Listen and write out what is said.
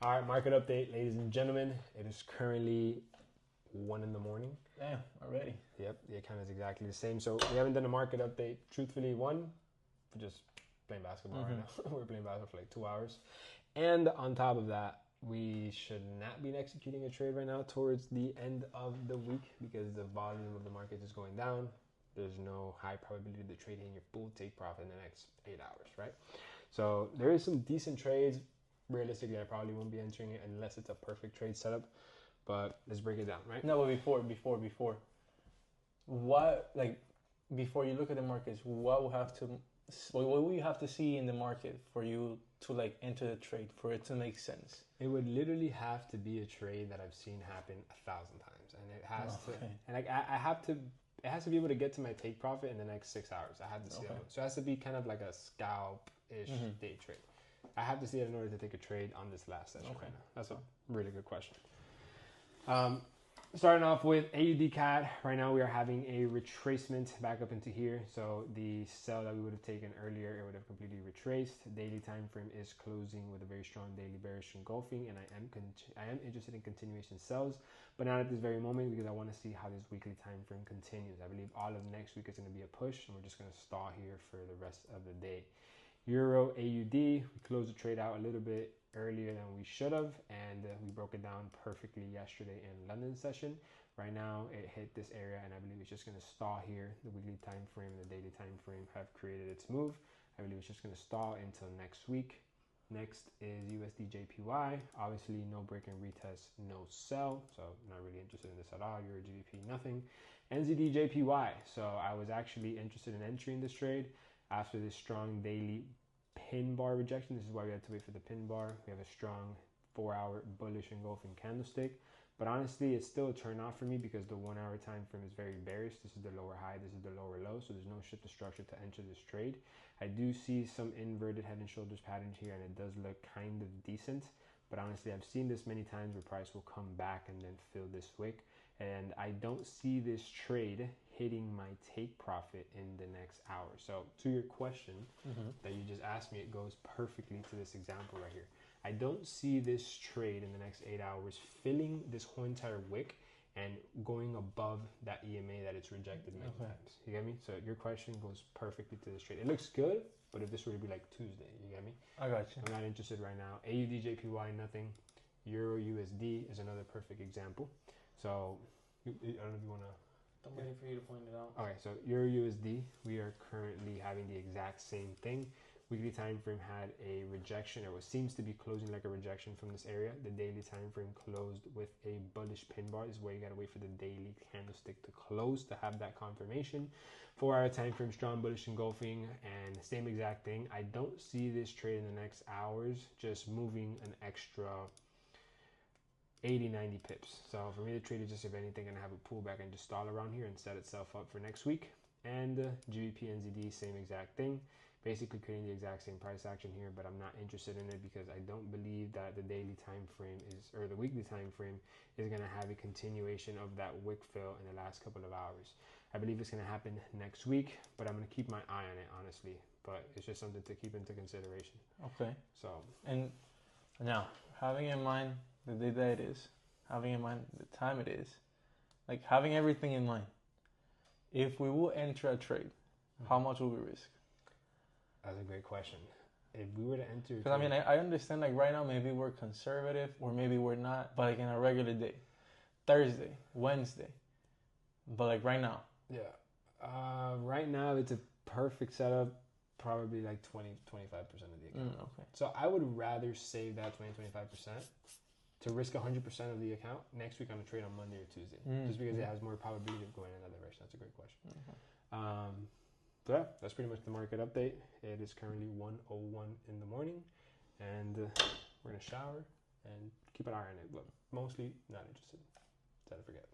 All right, market update, ladies and gentlemen. It is currently 1 in the morning. Damn, already. Yep, the account is exactly the same. So we haven't done a market update. Truthfully, one, we're just playing basketball right now. We're playing basketball for like 2 hours. And on top of that, we should not be executing a trade right now towards the end of the week because the volume of the market is going down. There's no high probability to trade in your full take profit in the next 8 hours, right? So there is some decent trades. Realistically, I probably won't be entering it unless it's a perfect trade setup. But let's break it down, right? No, but before. What, like, before you look at the markets, what will you have to see in the market for you to like enter the trade for it to make sense? It would literally have to be a trade that I've seen happen 1,000 times, and it has to, and like I have to, it has to be able to get to my take profit in the next 6 hours. I have to see that. So it has to be kind of like a scalp-ish day trade. I have to see it in order to take a trade on this last session right now. That's a really good question. Starting off with AUD CAD, right now we are having a retracement back up into here. So the sell that we would have taken earlier, it would have completely retraced. Daily time frame is closing with a very strong daily bearish engulfing, and I am interested in continuation sells, but not at this very moment because I want to see how this weekly time frame continues. I believe all of next week is going to be a push, and we're just going to stall here for the rest of the day. Euro AUD, we closed the trade out a little bit earlier than we should have, and we broke it down perfectly yesterday in London session. Right now it hit this area, and I believe it's just going to stall here. The weekly time frame and the daily time frame have created its move. I believe it's just going to stall until next week. Next is USD JPY. Obviously no break and retest, no sell, so not really interested in this at all. Euro GBP, nothing. NZD JPY, so I was actually interested in entering this trade after this strong daily pin bar rejection. This is why we had to wait for the pin bar. We have a strong 4-hour bullish engulfing candlestick, but honestly it's still a turn off for me because the 1 hour time frame is very bearish. This is the lower high, this is the lower low, so there's no shift to structure to enter this trade. I do see some inverted head and shoulders patterns here, and it does look kind of decent, but honestly I've seen this many times where price will come back and then fill this wick, and I don't see this trade hitting my take profit in the next hour. So to your question that you just asked me, it goes perfectly to this example right here. I don't see this trade in the next 8 hours filling this whole entire wick and going above that EMA that it's rejected many times. You get me? So your question goes perfectly to this trade. It looks good, but if this were to be like Tuesday, you get me? I got you. I'm not interested right now. AUD JPY, nothing. Euro USD is another perfect example. So I don't know if you want to. I'm waiting for you to point it out. Okay, so Euro USD, we are currently having the exact same thing. Weekly time frame had a rejection, or what seems to be closing like a rejection from this area. The daily time frame closed with a bullish pin bar. This is where you gotta wait for the daily candlestick to close to have that confirmation. 4-hour time frame, strong bullish engulfing, and same exact thing. I don't see this trade in the next hours just moving an extra 80-90 pips. So for me, the trade is just, if anything, gonna have a pullback and just stall around here and set itself up for next week. And GBP NZD, same exact thing, basically creating the exact same price action here, but I'm not interested in it because I don't believe that the daily time frame is, or the weekly time frame is gonna have a continuation of that wick fill in the last couple of hours. I believe it's gonna happen next week, but I'm gonna keep my eye on it, honestly. But it's just something to keep into consideration. Okay. So, and now having in mind the day that it is, having in mind the time it is, like having everything in mind, if we will enter a trade, how much will we risk? That's a great question. If we were to enter, because I mean, I understand like right now maybe we're conservative or maybe we're not, but like in a regular day, Thursday, Wednesday, but like right now. Yeah. Right now it's a perfect setup, probably like 20-25% of the account. Okay. So I would rather save that 20-25% to risk 100% of the account next week on a trade on Monday or Tuesday, just because it has more probability of going in another direction. That's a great question. So yeah, that's pretty much the market update. It is currently 1:01 in the morning, and we're gonna shower and keep an eye on it, but mostly not interested. Try to forget.